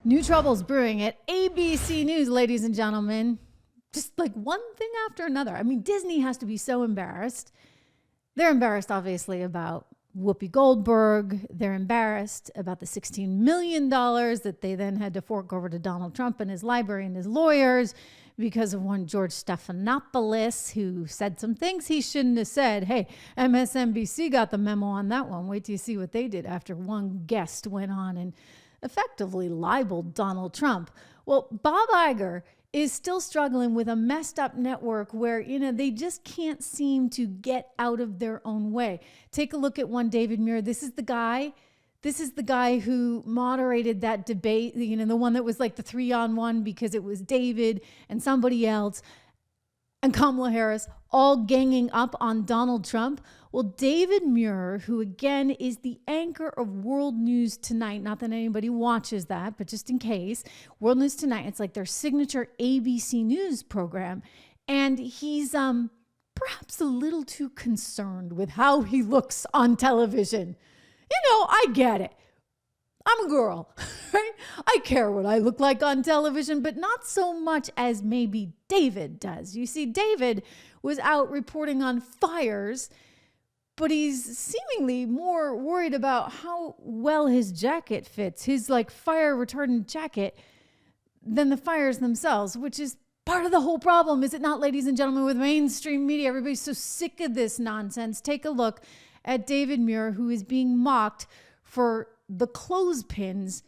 New troubles brewing at ABC News, ladies and gentlemen. Just like one thing after another. I mean, Disney has to be so embarrassed. They're embarrassed, obviously, about Whoopi Goldberg. They're embarrassed about the $16 million that they then had to fork over to Donald Trump and his library and his lawyers because of one George Stephanopoulos who said some things he shouldn't have said. Hey, MSNBC got the memo on that one. Wait till you see what they did after one guest went on and effectively libeled Donald Trump. Well, Bob Iger is still struggling with a messed up network where, they just can't seem to get out of their own way. Take a look at one David Muir. This is the guy who moderated that debate, the one that was like the 3-on-1 because it was David and somebody else and Kamala Harris all ganging up on Donald Trump. Well, David Muir, who again is the anchor of World News Tonight, not that anybody watches that, but just in case, World News Tonight, it's like their signature ABC News program. And he's perhaps a little too concerned with how he looks on television. I get it. I'm a girl, right? I care what I look like on television, but not so much as maybe David does. You see, David was out reporting on fires, but he's seemingly more worried about how well his jacket fits, his fire retardant jacket, than the fires themselves, which is part of the whole problem, is it not, ladies and gentlemen, with mainstream media? Everybody's so sick of this nonsense. Take a look at David Muir, who is being mocked for the clothespins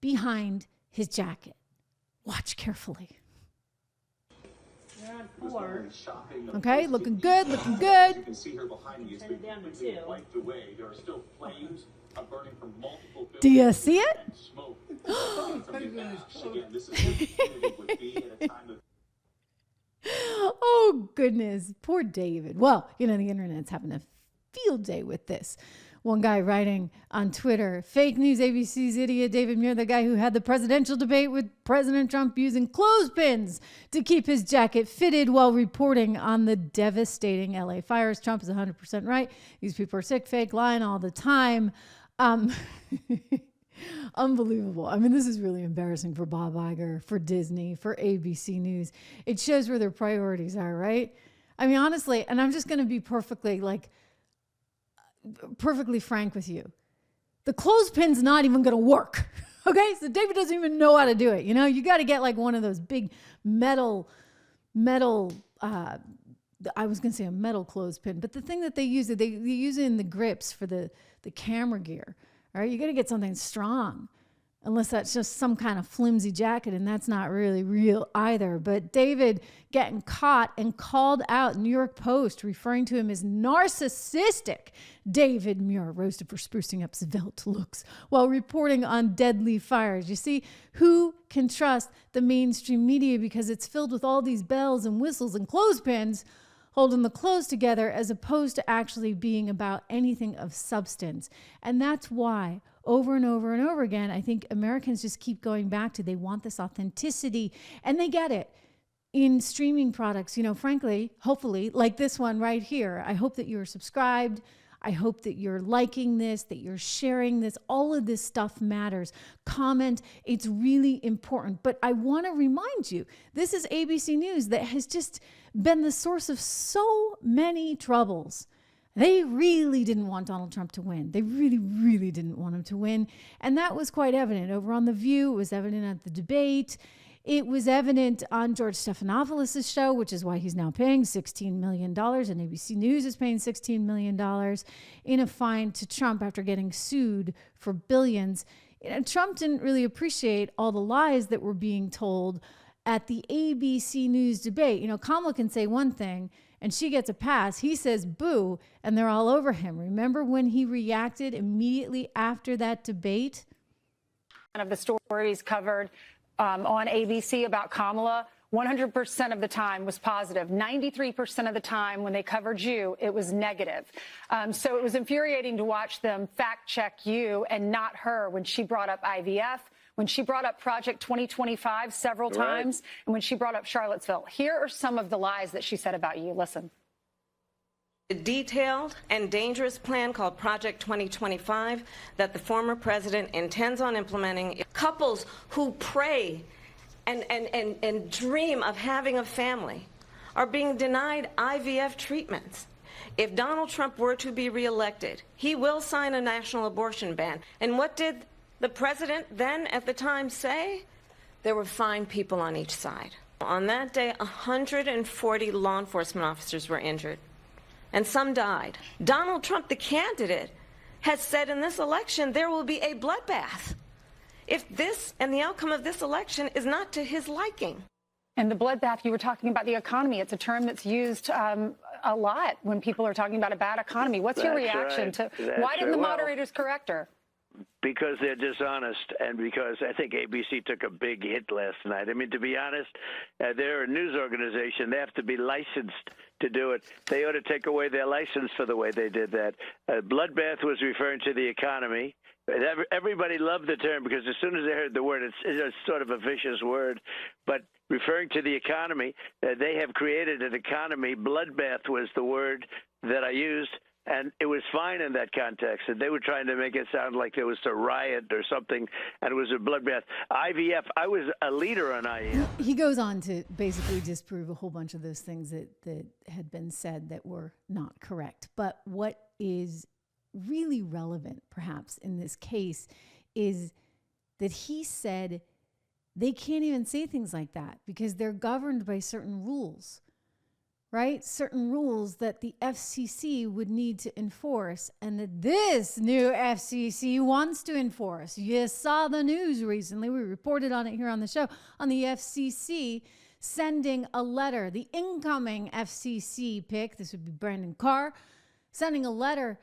behind his jacket. Watch carefully. They're on 4. Okay, looking good, looking good. You can see her behind me. It's been completely wiped away. There are still flames burning from multiple buildings. Do you see it? And smoke from the ash. Again, this is what the community would be at a time of. Oh, goodness. Poor David. Well, the internet's having a field day with this. One guy writing on Twitter, fake news, ABC's idiot David Muir, the guy who had the presidential debate with President Trump using clothespins to keep his jacket fitted while reporting on the devastating LA fires. Trump is 100% right. These people are sick, fake, lying all the time. Unbelievable. I mean, this is really embarrassing for Bob Iger, for Disney, for ABC News. It shows where their priorities are, right? I mean, honestly, and I'm just going to be perfectly frank with you. The clothespin's not even going to work. Okay? So David doesn't even know how to do it. You got to get one of those big metal, I was going to say a metal clothespin, but the thing that they use it in the grips for the camera gear. All right? You got to get something strong. Unless that's just some kind of flimsy jacket, and that's not really real either. But David getting caught and called out, New York Post referring to him as narcissistic. David Muir roasted for sprucing up svelte looks while reporting on deadly fires. You see, who can trust the mainstream media because it's filled with all these bells and whistles and clothespins holding the clothes together as opposed to actually being about anything of substance. And that's why over and over and over again, I think Americans just keep going back to, they want this authenticity, and they get it in streaming products. Frankly, hopefully, like this one right here, I hope that you're subscribed. I hope that you're liking this, that you're sharing this. All of this stuff matters. Comment. It's really important. But I want to remind you, this is ABC News that has just been the source of so many troubles. They really didn't want Donald Trump to win. They really, really didn't want him to win. And that was quite evident. Over on The View, it was evident at the debate. It was evident on George Stephanopoulos' show, which is why he's now paying $16 million. And ABC News is paying $16 million in a fine to Trump after getting sued for billions. Trump didn't really appreciate all the lies that were being told at the ABC News debate. Kamala can say one thing and she gets a pass. He says boo, and they're all over him. Remember when he reacted immediately after that debate? One of the stories covered on ABC about Kamala, 100% of the time was positive. 93% of the time when they covered you, it was negative. So it was infuriating to watch them fact check you and not her when she brought up IVF, when she brought up Project 2025 several times, and when she brought up Charlottesville. Here are some of the lies that she said about you. Listen. A detailed and dangerous plan called Project 2025 that the former president intends on implementing. Couples who pray and dream of having a family are being denied IVF treatments. If Donald Trump were to be reelected, he will sign a national abortion ban. And what did the president then at the time say? There were fine people on each side. On that day, 140 law enforcement officers were injured, and some died. Donald Trump, the candidate, has said in this election there will be a bloodbath if this and the outcome of this election is not to his liking. And the bloodbath, you were talking about the economy. It's a term that's used a lot when people are talking about a bad economy. What's your reaction to why didn't the moderators correct her? Because they're dishonest, and because I think ABC took a big hit last night. I mean, to be honest, they're a news organization. They have to be licensed to do it. They ought to take away their license for the way they did that. Bloodbath was referring to the economy. Everybody loved the term because as soon as they heard the word, it's sort of a vicious word. But referring to the economy, they have created an economy. Bloodbath was the word that I used. And it was fine in that context. And they were trying to make it sound like there was a riot or something, and it was a bloodbath. IVF, I was a leader on IVF. He goes on to basically disprove a whole bunch of those things that had been said that were not correct. But what is really relevant, perhaps, in this case is that he said they can't even say things like that because they're governed by certain rules. Right? Certain rules that the FCC would need to enforce and that this new FCC wants to enforce. You saw the news recently. We reported on it here on the show on the FCC sending a letter, the incoming FCC pick, this would be Brandon Carr, sending a letter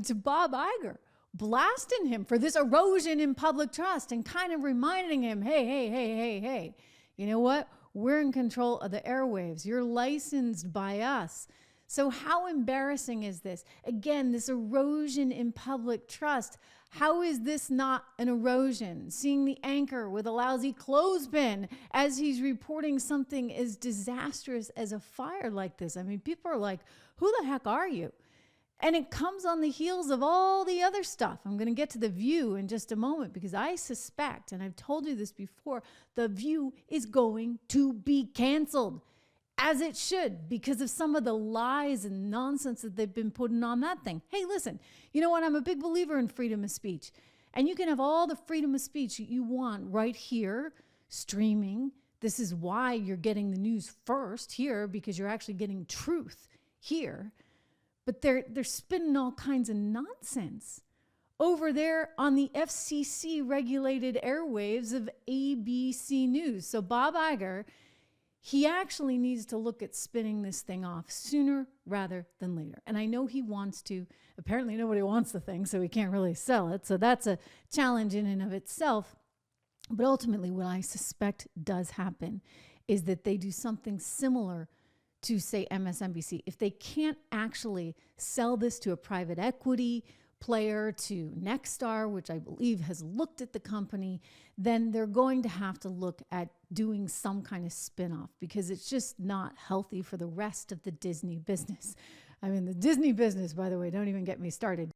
to Bob Iger, blasting him for this erosion in public trust and kind of reminding him, hey, you know what? We're in control of the airwaves. You're licensed by us. So how embarrassing is this? Again, this erosion in public trust. How is this not an erosion? Seeing the anchor with a lousy clothespin as he's reporting something as disastrous as a fire like this. I mean, people are like, who the heck are you? And it comes on the heels of all the other stuff. I'm going to get to The View in just a moment because I suspect, and I've told you this before, The View is going to be canceled, as it should, because of some of the lies and nonsense that they've been putting on that thing. Hey, listen, you know what? I'm a big believer in freedom of speech. And you can have all the freedom of speech you want right here, streaming. This is why you're getting the news first here, because you're actually getting truth here. But they're spinning all kinds of nonsense over there on the FCC-regulated airwaves of ABC News. So Bob Iger, he actually needs to look at spinning this thing off sooner rather than later. And I know he wants to. Apparently nobody wants the thing, so he can't really sell it. So that's a challenge in and of itself. But ultimately, what I suspect does happen is that they do something similar to, say, MSNBC. If they can't actually sell this to a private equity player, to Nexstar, which I believe has looked at the company, then they're going to have to look at doing some kind of spinoff because it's just not healthy for the rest of the Disney business. I mean, the Disney business, by the way, don't even get me started.